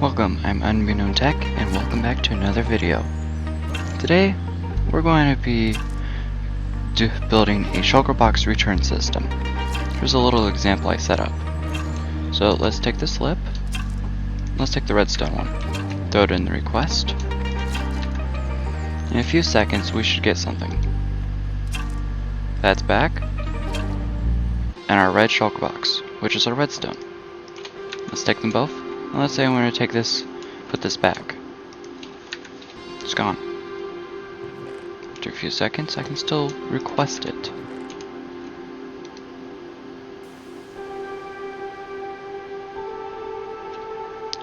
Welcome, I'm Unbeknown Tech, and welcome back to another video. Today, we're going to be building a shulker box return system. Here's a little example I set up. So let's take this lip, let's take the redstone one, throw it in the request. In a few seconds, we should get something. That's back, and our red shulker box, which is our redstone. Let's take them both. And let's say I'm going to take this, put this back. It's gone. After a few seconds, I can still request it.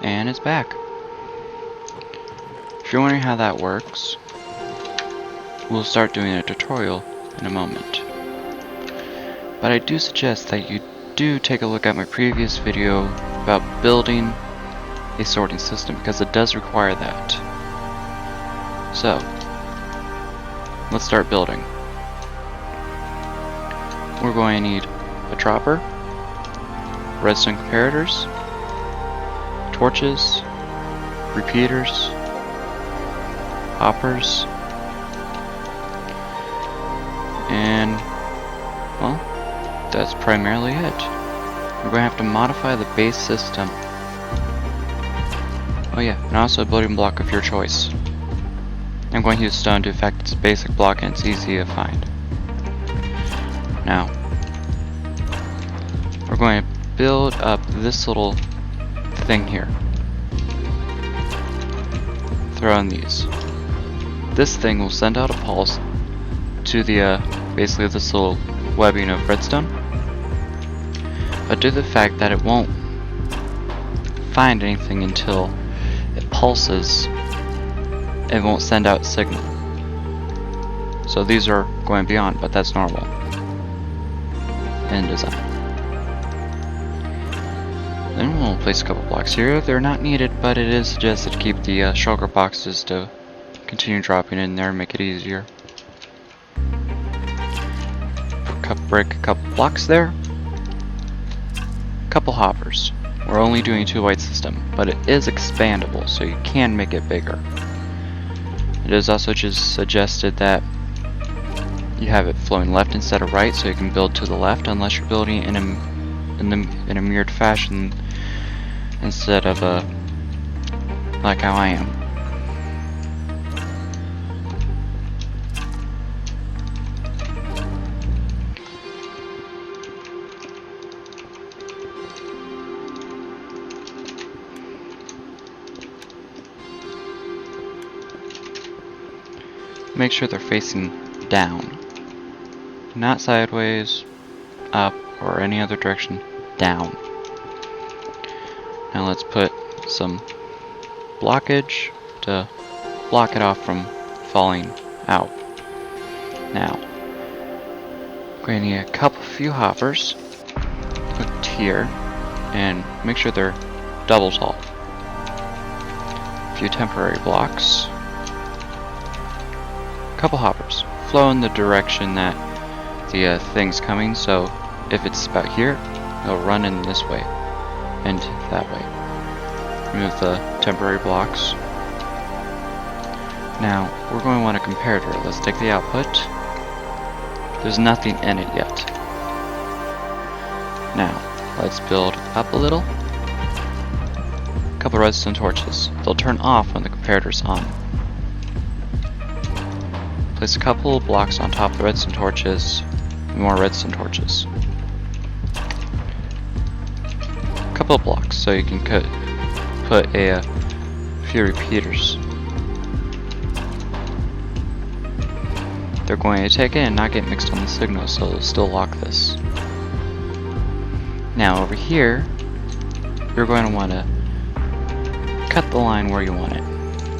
And it's back. If you're wondering how that works, we'll start doing a tutorial in a moment. But I do suggest that you do take a look at my previous video about building a sorting system, because it does require that. So, let's start building. We're going to need a dropper, redstone comparators, torches, repeaters, hoppers, and, well, that's primarily it. We're going to have to modify the base system. Oh yeah, and also a building block of your choice. I'm going to use stone to effect its basic block, and it's easy to find. Now, we're going to build up this little thing here. Throw in these. This thing will send out a pulse to the, basically this little webbing of redstone. But due to the fact that it won't find anything until it pulses, it won't send out a signal. So these are going beyond, but that's normal in design. Then we'll place a couple blocks here. They're not needed, but it is suggested to keep the shulker boxes to continue dropping in there and make it easier. Break a couple blocks there. Couple hoppers. We're only doing a 2-white system, but it is expandable, so you can make it bigger. It is also just suggested that you have it flowing left instead of right, so you can build to the left, unless you're building in a mirrored fashion instead of like how I am. Make sure they're facing down, not sideways, up, or any other direction. Down. Now let's put some blockage to block it off from falling out. Now, we're going to need a few hoppers hooked here, and make sure they're double tall. A few temporary blocks. Couple hoppers. Flow in the direction that the thing's coming, so if it's about here, it'll run in this way and that way. Remove the temporary blocks. Now, we're going to want a comparator. Let's take the output. There's nothing in it yet. Now, let's build up a little. Couple redstone torches. They'll turn off when the comparator's on. Place a couple of blocks on top of the redstone torches, and more redstone torches. A couple of blocks so you can put a few repeaters. They're going to take in and not get mixed on the signal, so they'll still lock this. Now over here, you're going to want to cut the line where you want it.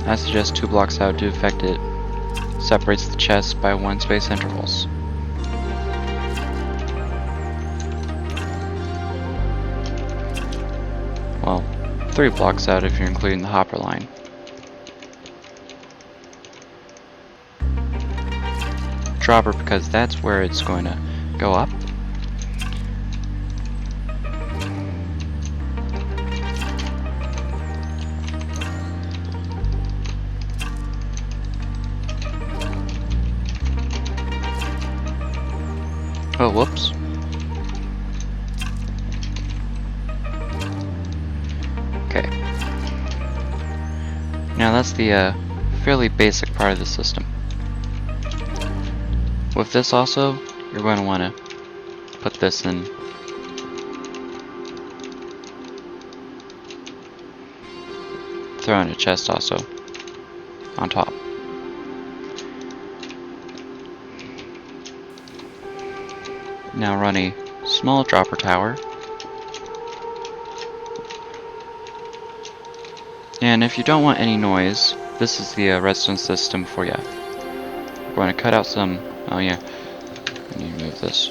I suggest 2 blocks out to affect it. Separates the chest by 1 space intervals. Well, 3 blocks out if you're including the hopper line. Dropper, because that's where it's going to go up. Oh, whoops. Okay. Now that's the fairly basic part of the system. With this also, you're going to want to put this in. Throw in a chest also on top. Now run a small dropper tower. And if you don't want any noise, this is the redstone system for you. We're going to cut out some. Oh yeah, I need to move this.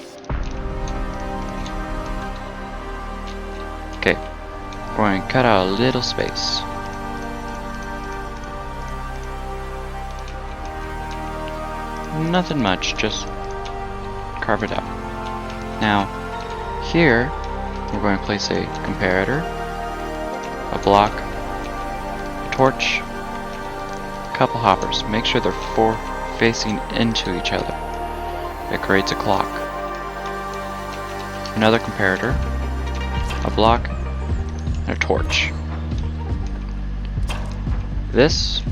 Okay, we're going to cut out a little space. Nothing much, just carve it out. Now, here we're going to place a comparator, a block, a torch, a couple hoppers. Make sure they're facing into each other. It creates a clock. Another comparator, a block, and a torch. This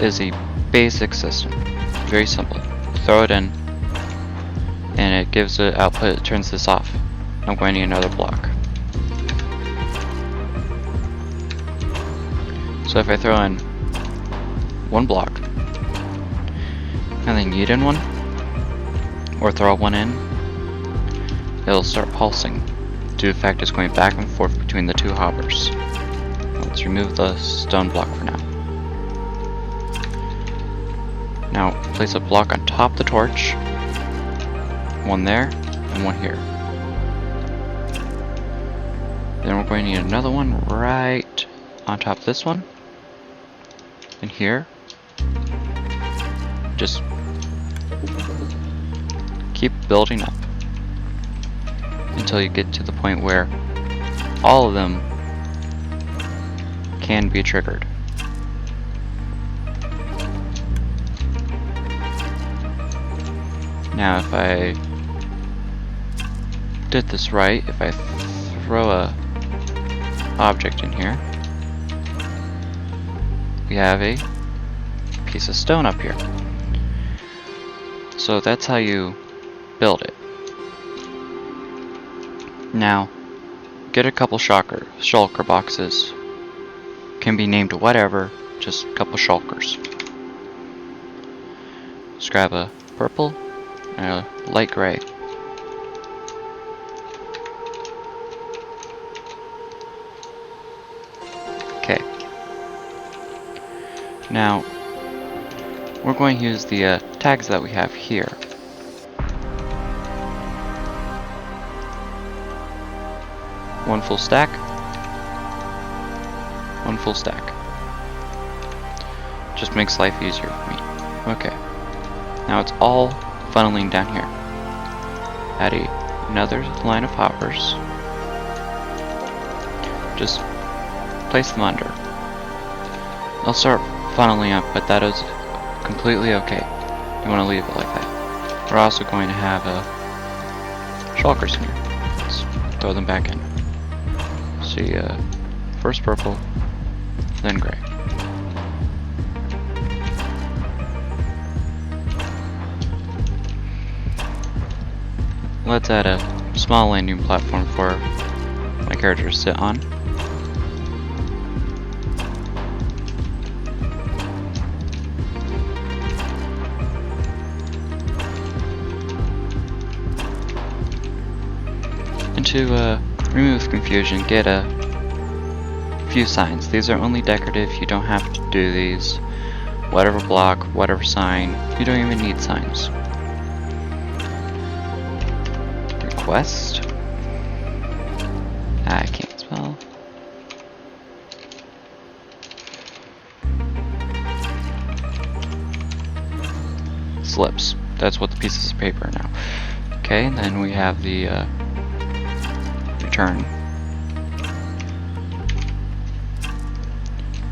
is a basic system. Very simple. Throw it in, and it gives the output. It turns this off. I'm going to need another block. So if I throw in one block, and then yeet in one, or throw one in, it'll start pulsing. Due to the fact it's going back and forth between the two hoppers. Let's remove the stone block for now. Now place a block on top of the torch, one there, and one here. Then we're going to need another one right on top of this one, and here. Just keep building up until you get to the point where all of them can be triggered. Now if I did this right, if I throw a object in here, we have a piece of stone up here. So that's how you build it. Now, get a couple shulker boxes. Can be named whatever, just a couple shulkers. Just grab a purple and a light gray. Okay. Now, we're going to use the tags that we have here. One full stack. One full stack. Just makes life easier for me. Okay. Now it's all funneling down here. Add another line of hoppers. Just place them under. They'll start funneling up, but that is completely okay. You want to leave it like that. We're also going to have shulkers in here. Let's throw them back in. See, first purple, then gray. Let's add a small landing platform for my character to sit on. And to remove confusion, get a few signs. These are only decorative, you don't have to do these. Whatever block, whatever sign, you don't even need signs. Request. I can't spell. Slips. That's what the pieces of paper are now. Okay, and then we have the return.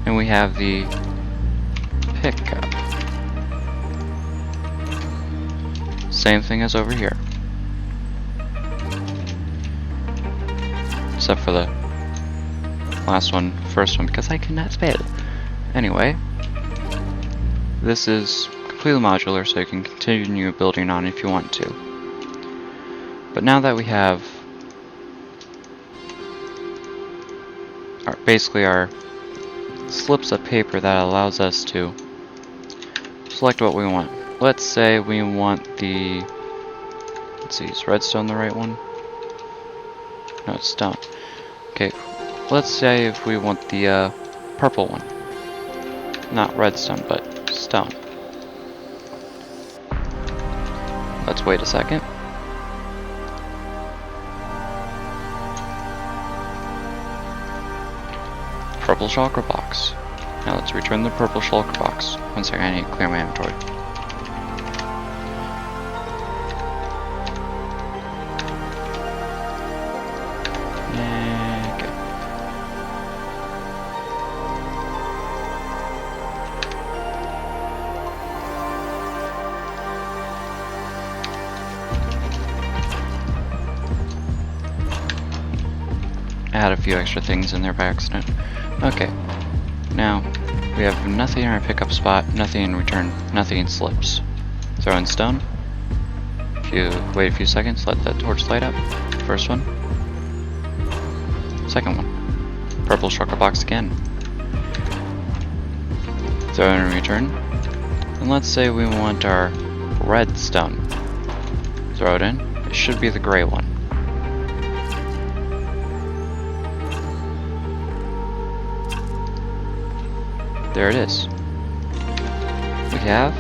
And we have the pickup. Same thing as over here. except for the last one, first one, because I cannot spell. Anyway, this is completely modular, so you can continue building on if you want to. But now that we have basically our slips of paper that allows us to select what we want. Let's say we want the, let's see, is redstone the right one? No, it's stone. Okay, let's say if we want the purple one. Not redstone, but stone. Let's wait a second. Purple shulker box. Now let's return the purple shulker box. One second, I need to clear my inventory. Okay. Add a few extra things in there by accident. Okay, now we have nothing in our pickup spot, nothing in return, nothing in slips. Throw in stone. If you wait a few seconds, let that torch light up. First one. Second one. Purple shulker box again. Throw in return. And let's say we want our redstone. Throw it in. It should be the gray one. There it is. We have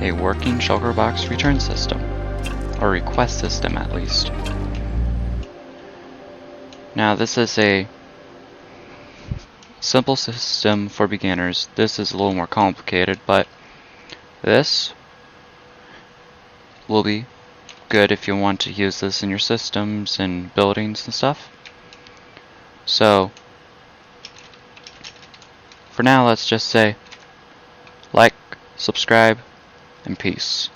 a working shulker box return system, or request system at least. Now this is a simple system for beginners. This is a little more complicated, but this will be good if you want to use this in your systems and buildings and stuff. So for now, let's just say like, subscribe, and peace.